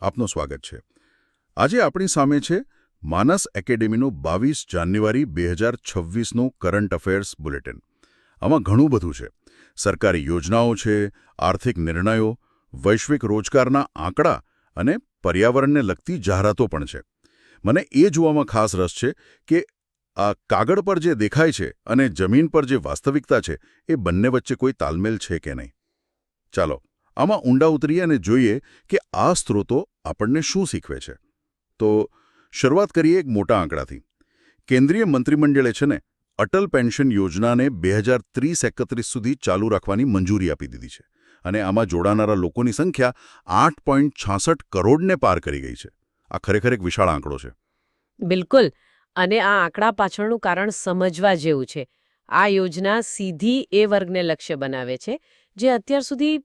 આપનું સ્વાગત છે. આજે આપણી સામે છે માનસ એકેડેમીનું 22 જાન્યુઆરી 2026નું કરંટ અફેર્સ બુલેટિન. આમાં ઘણું બધું છે. સરકારી યોજનાઓ છે, આર્થિક નિર્ણયો, વૈશ્વિક રોજગારના આંકડા અને પર્યાવરણને લગતી જાહેરાતો પણ છે. મને એ જોવામાં ખાસ રસ છે કે આ કાગળ પર જે દેખાય છે અને જમીન પર જે વાસ્તવિકતા છે એ બંને વચ્ચે કોઈ તાલમેલ છે કે નહીં. ચાલો આમાં ઊંડા ઉતરીએ અને જોઈએ કે આ સ્ત્રોતો આપણને શું શીખવે છે. તો શરૂઆત કરીએ એક મોટા આંકડાથી. કેન્દ્રીય મંત્રીમંડળે છે ને અટલ પેન્શન યોજનાને 2030-31 સુધી ચાલુ રાખવાની મંજૂરી આપી દીધી છે અને આમાં જોડાનારા લોકોની સંખ્યા 8.66 કરોડને પાર કરી ગઈ છે. આ ખરેખર એક વિશાળ આંકડો છે. બિલકુલ. અને આ આંકડા પાછળનું કારણ સમજવા જેવું છે. આ યોજના સીધી એ વર્ગને લક્ષ્ય બનાવે છે જે અત્યાર સુધી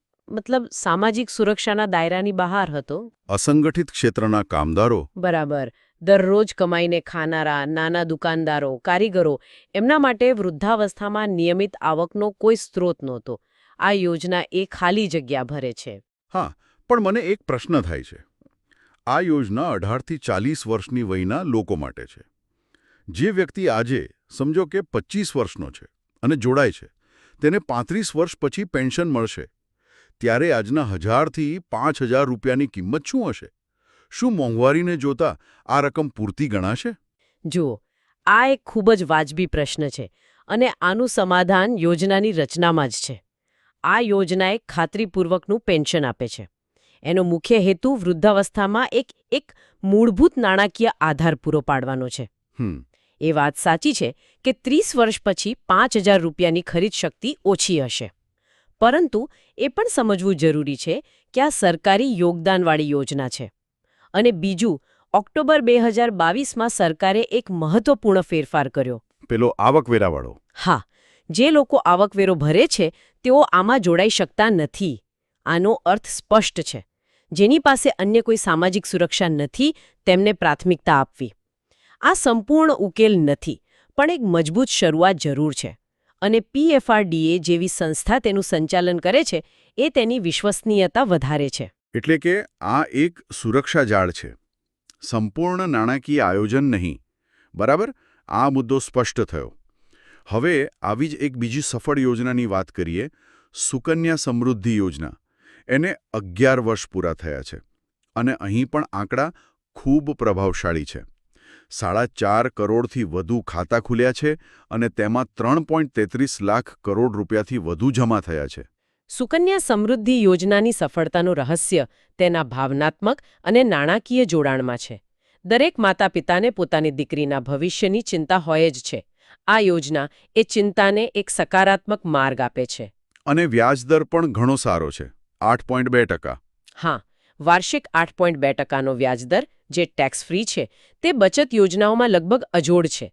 સામાજિક સુરક્ષાના દાયરાની બહાર હતો. અસંગઠિત ક્ષેત્રના કામદારો. બરાબર. દરરોજ કમાઈને ખાનારા, નાના દુકાનદારો, કારીગરો, એમના માટે વૃદ્ધાવસ્થામાં નિયમિત આવકનો કોઈ સ્ત્રોત નહોતો. આ યોજના એ ખાલી જગ્યા ભરે છે. હા, પણ મને એક પ્રશ્ન થાય છે. આ યોજના 18થી 40 વર્ષની વયના લોકો માટે છે. જે વ્યક્તિ આજે સમજો કે 25 વર્ષનો છે અને જોડાય છે, તેને 35 વર્ષ પછી પેન્શન મળશે. ત્યારે આજના 1000થી 5000 રૂપિયાની કિંમત શું હશે? શું મોંઘવારીને જોતા આ રકમ પૂરતી ગણાશે? જુઓ, આ એક ખૂબ જ વાજબી પ્રશ્ન છે અને આનું સમાધાન યોજનાની રચનામાં જ છે. આ યોજના એક ખાતરીપૂર્વકનું પેન્શન આપે છે. એનો મુખ્ય હેતુ વૃદ્ધાવસ્થામાં એક મૂળભૂત નાણાકીય આધાર પૂરો પાડવાનો છે. એ વાત સાચી છે કે 30 વર્ષ પછી 5000 રૂપિયાની ખરીદ શક્તિ ઓછી હશે. પરંતુ એ પણ સમજવું જરૂરી છે કે આ સરકારી યોગદાનવાળી યોજના છે. અને બીજું, ઓક્ટોબર 2022માં સરકારે એક મહત્વપૂર્ણ ફેરફાર કર્યો. પેલો આવકવેરાવાળો. હા, જે લોકો આવકવેરો ભરે છે તેઓ આમાં જોડાઈ શકતા નથી. આનો અર્થ સ્પષ્ટ છે. જેની પાસે અન્ય કોઈ સામાજિક સુરક્ષા નથી તેમને પ્રાથમિકતા આપવી. આ સંપૂર્ણ ઉકેલ નથી, પણ એક મજબૂત શરૂઆત જરૂર છે. અને PFRDA જેવી સંસ્થા તેનું સંચાલન કરે છે એ તેની વિશ્વસનીયતા વધારે છે. એટલે કે આ એક સુરક્ષા જાળ છે, સંપૂર્ણ નાણાકીય આયોજન નહીં. બરાબર, આ મુદ્દો સ્પષ્ટ થયો. હવે આવી જ એક બીજી સફળ યોજનાની વાત કરીએ, સુકન્યા સમૃદ્ધિ યોજના. એને 11 વર્ષ પૂરા થયા છે અને અહીં પણ આંકડા ખૂબ પ્રભાવશાળી છે. 4.5 કરોડથી વધુ ખાતા ખુલ્યા છે અને તેમાં 3.33 લાખ કરોડ રૂપિયાથી વધુ જમા થયા છે. સુકન્યા સમૃદ્ધિ યોજનાની સફળતાનું રહસ્ય તેના ભાવનાત્મક અને નાણાકીય જોડાણમાં છે. દરેક માતા પિતાને પોતાની દીકરીના ભવિષ્યની ચિંતા હોય જ છે. આ યોજના એ ચિંતાને એક સકારાત્મક માર્ગ આપે છે. અને વ્યાજદર પણ ઘણો સારો છે, 8.2%. હા, વાર્ષિક 8.2%નો વ્યાજદર, જે ટેક્સ ફ્રી છે, તે બચત યોજનાઓમાં લગભગ અજોડ છે.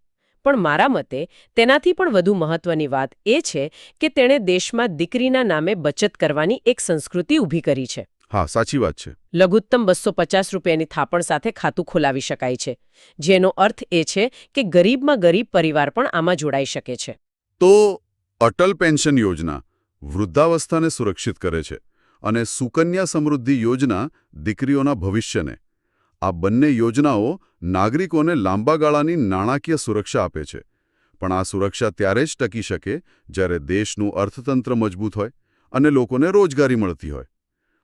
પણ મારા મતે તેનાથી પણ વધુ મહત્વની વાત એ છે કે તેણે દેશમાં દીકરીના નામે બચત કરવાની એક સંસ્કૃતિ ઊભી કરી છે. હા, સાચી વાત છે. લઘુત્તમ 250 રૂપિયાની થાપણ સાથે ખાતું ખોલાવી શકાય છે, જેનો અર્થ એ છે કે ગરીબમાં ગરીબ પરિવાર પણ આમાં જોડાઈ શકે છે. તો અટલ પેન્શન યોજના વૃદ્ધાવસ્થાને સુરક્ષિત કરે છે અને સુકન્યા સમૃદ્ધિ યોજના દીકરીઓના ભવિષ્યને. આ બંને યોજનાઓ નાગરિકોને લાંબા ગાળાની નાણાકીય સુરક્ષા આપે છે. પણ આ સુરક્ષા ત્યારે જ ટકી શકે જ્યારે દેશનું અર્થતંત્ર મજબૂત હોય અને લોકોને રોજગારી મળતી હોય.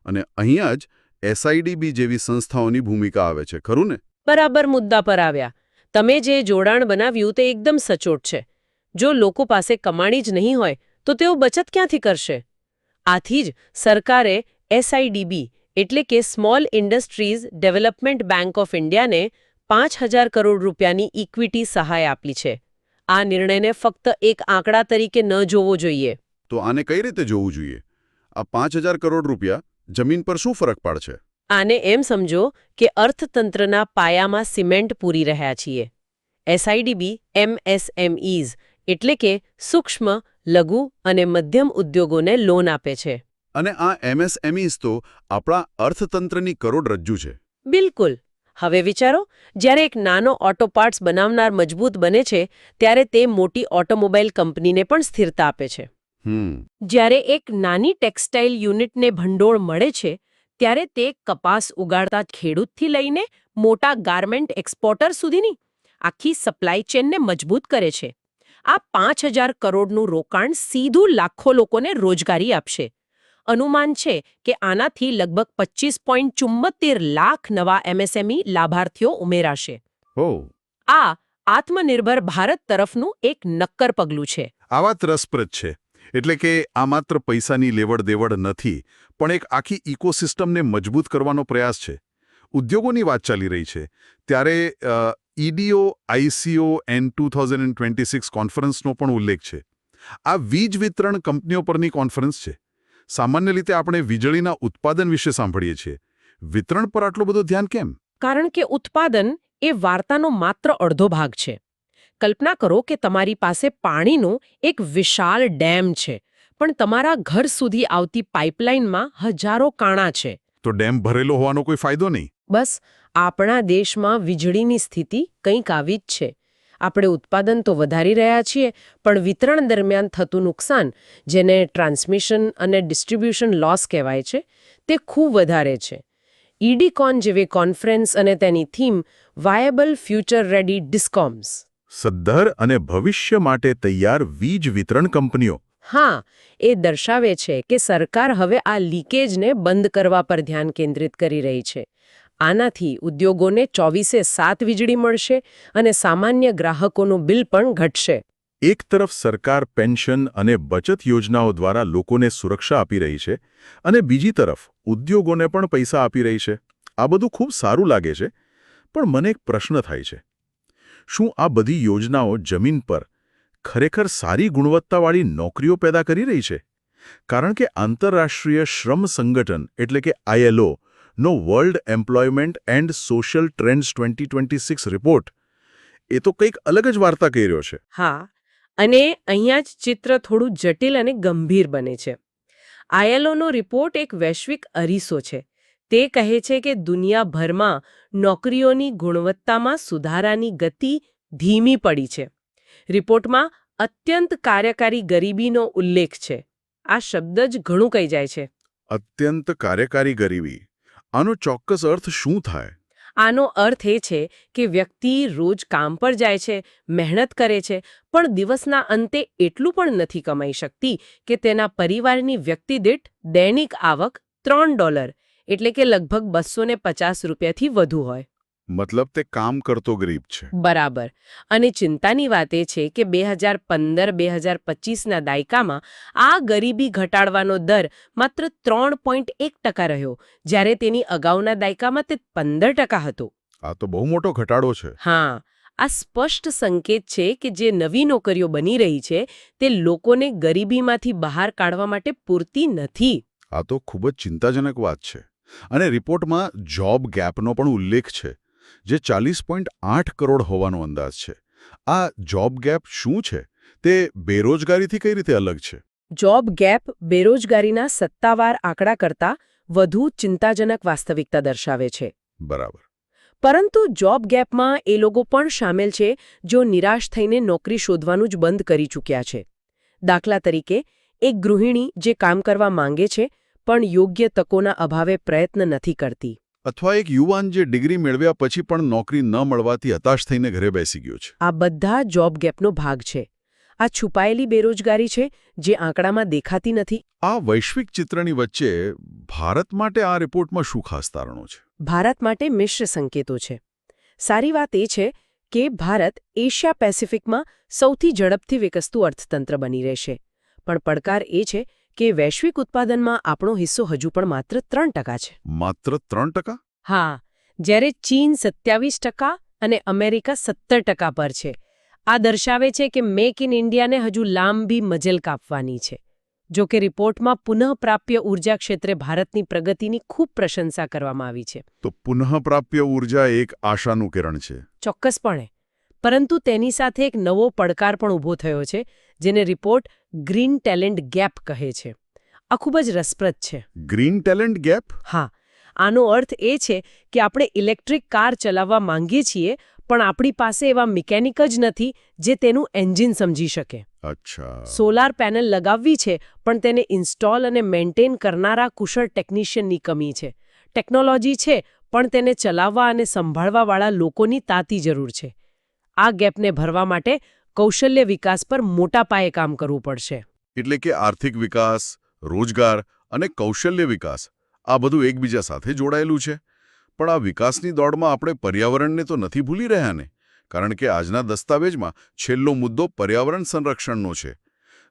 અને અહીંયા જ SIDB જેવી સંસ્થાઓની ભૂમિકા આવે છે, ખરું ને? બરાબર મુદ્દા પર આવ્યા. તમે જે જોડાણ બનાવ્યું તે એકદમ સચોટ છે. જો લોકો પાસે કમાણી જ નહીં હોય તો તેઓ બચત ક્યાંથી કરશે? આથી જ સરકારે SIDB એટલે કે small industries development bank of ઇન્ડિયાને 5000 કરોડ રૂપિયાની ઇક્વિટી સહાય આપી છે. આ નિર્ણયને ફક્ત એક આંકડા તરીકે ન જોવો જોઈએ. તો આને કઈ રીતે જોવું જોઈએ? આ 5000 કરોડ રૂપિયા જમીન પર શું ફરક પાડશે? આને એમ સમજો કે અર્થતંત્રના પાયામાં સિમેન્ટ પૂરી રહ્યા છીએ. SIDB MSMEs એટલે કે સૂક્ષ્મ, લઘુ અને મધ્યમ ઉદ્યોગોને લોન આપે છે. અને આ MSMEs તો આપણા અર્થતંત્રની કરોડરજ્જુ છે. બિલકુલ. હવે વિચારો, જ્યારે એક નાનો ઓટો પાર્ટ્સ બનાવનાર મજબૂત બને છે ત્યારે તે મોટી ઓટોમોબાઈલ કંપનીને પણ સ્થિરતા આપે છે. જ્યારે એક નાની ટેક્સટાઇલ યુનિટને ભંડોળ મળે છે ત્યારે તે કપાસ ઉગાડતા ખેડૂતથી લઈને મોટા ગાર્મેન્ટ એક્સપોર્ટર સુધીની આખી સપ્લાય ચેનને મજબૂત કરે છે. આ 5,000 કરોડનું રોકાણ સીધું લાખો લોકોને રોજગારી આપશે. અનુમાન છે કે આનાથી લગભગ 25.74 લાખ નવા એમએસએમઈ લાભાર્થીઓ ઉમેરાશે. આ આત્મનિર્ભર ભારત તરફનું એક નક્કર પગલું છે. આ વાત રસપ્રદ છે. એટલે કે આ માત્ર પૈસાની લેવડ-દેવડ નથી, પણ એક આખી ઇકોસિસ્ટમને મજબૂત કરવાનો પ્રયાસ છે. ઉદ્યોગોની વાત ચાલી રહી છે ત્યારે EDO ICO N 2026 કોન્ફરન્સનો પણ ઉલ્લેખ છે. આ વીજ વિતરણ કંપનીઓ પરની કોન્ફરન્સ છે. સામાન્ય રીતે આપણે વીજળીના ઉત્પાદન વિશે સાંભળીએ છીએ. વિતરણ પર આટલું બધું ધ્યાન કેમ? કારણ કે ઉત્પાદન એ વાર્તાનો માત્ર અડધો ભાગ છે. કલ્પના કરો કે તમારી પાસે પાણીનો એક વિશાળ ડેમ છે, પણ તમારા ઘર સુધી આવતી પાઇપલાઇનમાં હજારો કાણા છે. તો ડેમ ભરેલો હોવાનો કોઈ ફાયદો નહીં. બસ આપણા દેશમાં વીજળીની સ્થિતિ કંઈક આવી જ છે. આપણે ઉત્પાદન તો વધારી રહ્યા છીએ, પણ વિતરણ દરમિયાન થતું નુકસાન, જેને ટ્રાન્સમિશન અને ડિસ્ટ્રીબ્યુશન લોસ કહેવાય છે, તે ખૂબ વધારે છે. ઇડીકોન જેવી કોન્ફરન્સ અને તેની થીમ વાયેબલ ફ્યુચર રેડી ડિસ્કોમ્સ. સદ્ધર અને ભવિષ્ય માટે તૈયાર વીજ વિતરણ કંપનીઓ. હા, એ દર્શાવે છે કે સરકાર હવે આ લીકેજને બંધ કરવા પર ધ્યાન કેન્દ્રિત કરી રહી છે. આનાથી ઉદ્યોગોને 24/7 વીજળી મળશે અને સામાન્ય ગ્રાહકોનું બિલ પણ ઘટશે. એક તરફ સરકાર પેન્શન અને બચત યોજનાઓ દ્વારા લોકોને સુરક્ષા આપી રહી છે અને બીજી તરફ ઉદ્યોગોને પણ પૈસા આપી રહી છે. આ બધું ખૂબ સારું લાગે છે, પણ મને એક પ્રશ્ન થાય છે. શું આ બધી યોજનાઓ જમીન પર ખરેખર સારી ગુણવત્તાવાળી નોકરીઓ પેદા કરી રહી છે? કારણ કે આંતરરાષ્ટ્રીય શ્રમ સંગઠન એટલે કે ILO નો world employment and social trends 2026 report એ તો કંઈક અલગ જ વાર્તા કહી રહ્યો છે. હા, અને અહીંયા જ ચિત્ર થોડું જટિલ અને ગંભીર બને છે. ILOનો રિપોર્ટ એક વૈશ્વિક અરીસો છે. તે કહે છે કે દુનિયાભરમાં નોકરીઓની ગુણવત્તામાં સુધારાની ગતિ ધીમી પડી છે. રિપોર્ટમાં અત્યંત કાર્યકારી ગરીબીનો ઉલ્લેખ છે. આ શબ્દ જ ઘણું કહી જાય છે. અત્યંત કાર્યકારી ગરીબી. આનો ચોક્કસ અર્થ શું થાય? આનો અર્થ એ છે કે વ્યક્તિ રોજ કામ પર જાય છે, મહેનત કરે છે, પણ દિવસના અંતે એટલું પણ નથી કમાઈ શકતી કે તેના પરિવારની વ્યક્તિ દીઠ દૈનિક આવક $3 એટલે કે લગભગ 250 રૂપિયાથી વધુ હોય. મતલબ તે કામ કરતો ગરીબ છે. બરાબર. અને ચિંતાની વાત એ છે કે 2015-2025ના દાયકામાં આ ગરીબી ઘટાડવાનો દર માત્ર 3.1% રહ્યો, જ્યારે તેની અગાઉના દાયકામાં તે 15% હતો. આ તો બહુ મોટો ઘટાડો છે. હા, આ સ્પષ્ટ સંકેત છે કે જે નવી નોકરીઓ બની રહી છે તે લોકોને ગરીબીમાંથી બહાર કાઢવા માટે પૂરતી નથી. આ તો ખૂબ જ ચિંતાજનક વાત છે. અને રિપોર્ટમાં જોબ ગેપનો પણ ઉલ્લેખ છે, જે 40.8 કરોડ હોવાનો અંદાજ છે. આ જોબ ગેપ શું છે? તે બેરોજગારીથી કઈ રીતે અલગ છે? જોબ ગેપ બેરોજગારીના સત્તાવાર આંકડા કરતાં વધુ ચિંતાજનક વાસ્તવિકતા દર્શાવે છે. બરાબર. પરંતુ જોબ ગેપમાં એ લોકો પણ સામેલ છે જો નિરાશ થઈને નોકરી શોધવાનું જ બંધ કરી ચૂક્યા છે. દાખલા તરીકે, એક ગૃહિણી જે કામ કરવા માંગે છે પણ યોગ્ય તકોના અભાવે પ્રયત્ન નથી કરતી. અથવા એક યુવાન જે ડિગ્રી મેળવ્યા પછી પણ નોકરી ન મળવાથી હતાશ થઈને ઘરે બેસી ગયો છે. આ બધા જોબ ગેપનો ભાગ છે. આ છુપાયેલી બેરોજગારી છે જે આંકડામાં દેખાતી નથી. આ વૈશ્વિક ચિત્રની વચ્ચે ભારત માટે આ રિપોર્ટમાં શું ખાસ તારણો છે? ભારત માટે મિશ્ર સંકેતો છે. સારી વાત એ છે કે ભારત એશિયા પેસિફિકમાં સૌથી ઝડપથી વિકસતું અર્થતંત્ર બની રહેશે. પણ પડકાર એ છે કે વૈશ્વિક ઉત્પાદનમાં આપણો હિસ્સો હજુ પણ માત્ર 3% છે. માત્ર 3%? હા, જ્યારે ચીન 27% અને અમેરિકા 17% પર છે. આ દર્શાવે છે કે મેક ઇન ઇન્ડિયાને હજુ લાંબી મજલ કાપવાની છે. જો કે રિપોર્ટમાં પુનઃપ્રાપ્ય ઉર્જા ક્ષેત્રે ભારતની પ્રગતિની ખૂબ પ્રશંસા કરવામાં આવી છે. તો પુનઃપ્રાપ્ય ઉર્જા એક આશાનું કિરણ છે. ચોક્કસપણે. પરંતુ તેની સાથે એક નવો પડકાર પણ ઊભો થયો છે, જેને રિપોર્ટ ગ્રીન ટેલેન્ટ ગેપ કહે છે. આ ખૂબ જ રસપ્રદ છે. Green talent gap? હા, આનો અર્થ એ છે કે આપણે ઇલેક્ટ્રિક કાર ચલાવવા માંગીએ છીએ, પણ આપણી પાસે એવા મિકેનિક જ નથી જે તેનું એન્જિન સમજી શકે. અચ્છા. સોલાર પેનલ લગાવવી છે, પણ તેને ઇન્સ્ટોલ અને મેન્ટેન કરનારા કુશળ ટેકનિશિયનની કમી છે. ટેકનોલોજી છે, પણ તેને ચલાવવા અને સંભાળવાવાળા લોકોની તાતી જરૂર છે. આ ગેપને ભરવા માટે કૌશલ્ય વિકાસ પર મોટા પાયે કામ કરવું પડશે. એટલે કે આર્થિક વિકાસ, રોજગાર અને કૌશલ્ય વિકાસ આ બધું એકબીજા સાથે જોડાયેલું છે. પણ આ વિકાસની દોડમાં આપણે પર્યાવરણને તો નથી ભૂલી રહ્યા ને? કારણ કે આજના દસ્તાવેજમાં છેલ્લો મુદ્દો પર્યાવરણ સંરક્ષણનો છે.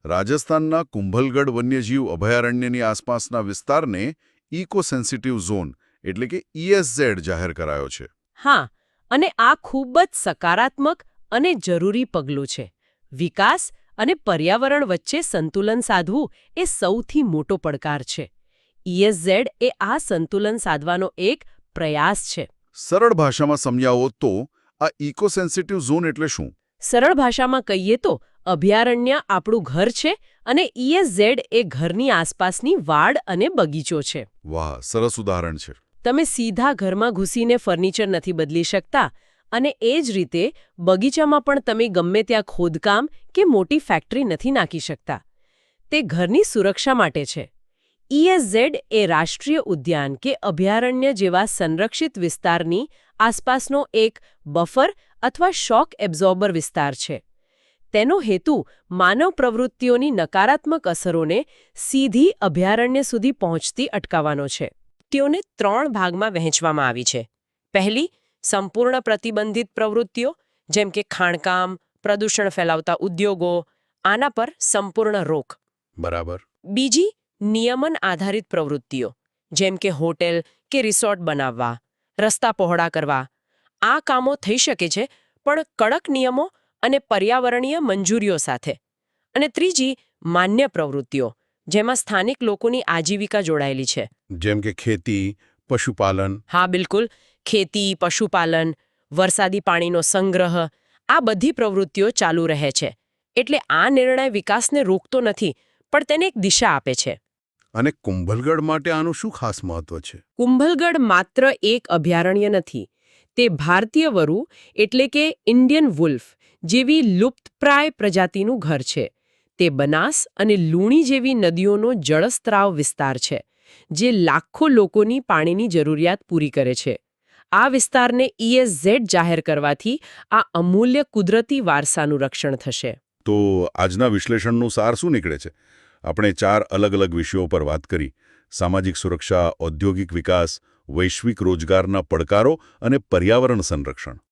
રાજસ્થાનના કુંભલગઢ વન્યજીવ અભયારણ્યની આસપાસના વિસ્તારને ઇકો સેન્સિટિવ ઝોન એટલે કે ESZ જાહેર કરાયો છે. હા, અને આ ખૂબ જ સકારાત્મક અને જરૂરી પગલું છે. વિકાસ અને પર્યાવરણ વચ્ચે સંતુલન સાધવું એ સૌથી મોટો પડકાર છે. ESZ એ આ સંતુલન સાધવાનો એક પ્રયાસ છે. સરળ ભાષામાં સમજાવો તો આ ઇકો સેન્સિટિવ ઝોન એટલે શું? સરળ ભાષામાં કહીએ તો અભયારણ્ય આપણું ઘર છે અને ESZ એ ઘરની આસપાસની વાડ અને બગીચો છે. વાહ, સરસ ઉદાહરણ છે. તમે સીધા ઘરમાં ઘૂસીને ફર્નિચર નથી બદલી શકતા, અને એ જ રીતે બગીચામાં પણ તમે ગમે ત્યાં ખોદકામ કે મોટી ફેક્ટરી નથી નાખી શકતા. તે ઘરની સુરક્ષા માટે છે. ESZ એ રાષ્ટ્રીય ઉદ્યાન કે અભયારણ્ય જેવા સંરક્ષિત વિસ્તારની આસપાસનો એક બફર અથવા શોક એબ્ઝોર્બર વિસ્તાર છે. તેનો હેતુ માનવ પ્રવૃત્તિઓની નકારાત્મક અસરોને સીધી અભયારણ્ય સુધી પહોંચતી અટકાવવાનો છે. તેઓને 3 ભાગમાં વહેંચવામાં આવી છે. પહેલી, સંપૂર્ણ પ્રતિબંધિત પ્રવૃત્તિઓ, જેમ કે ખાણકામ, પ્રદૂષણ ફેલાવતા ઉદ્યોગો, આના પર સંપૂર્ણ રોક. બરાબર. બીજી, નિયમન આધારિત પ્રવૃત્તિઓ, જેમ કે હોટેલ કે રિસોર્ટ બનાવવા, રસ્તા પહોળા કરવા. આ કામો થઈ શકે છે, પણ કડક નિયમો અને પર્યાવરણીય મંજૂરીઓ સાથે. અને ત્રીજી, માન્ય પ્રવૃત્તિઓ, જેમાં સ્થાનિક લોકોની આજીવિકા જોડાયેલી છે. જેમ કે ખેતી, પશુપાલન. હા, બિલકુલ. ખેતી, પશુપાલન, વરસાદી પાણીનો સંગ્રહ, આ બધી પ્રવૃત્તિઓ ચાલુ રહે છે. એટલે આ નિર્ણય વિકાસને રોકતો નથી, પણ તેને એક દિશા આપે છે. અને કુંભલગઢ માટે આનું શું ખાસ મહત્વ છે? કુંભલગઢ માત્ર એક અભયારણ્ય નથી. તે ભારતીય વરુ એટલે કે ઇન્ડિયન વુલ્ફ જેવી લુપ્તપ્રાય પ્રજાતિનું ઘર છે. તે બનાસ અને લુણી જેવી નદીઓનો જળસ્ત્રાવ વિસ્તાર છે, જે લાખો લોકોની પાણીની જરૂરિયાત પૂરી કરે છે. આ વિસ્તારને ESZ જાહેર કરવાથી આ અમૂલ્ય કુદરતી વારસાનું રક્ષણ થશે. તો આજના વિશ્લેષણનું સાર શું નીકળે છે? આપણે 4 અલગ-અલગ વિષયો પર વાત કરી: સામાજિક સુરક્ષા, ઔદ્યોગિક વિકાસ, વૈશ્વિક રોજગારના પડકારો અને પર્યાવરણ સંરક્ષણ.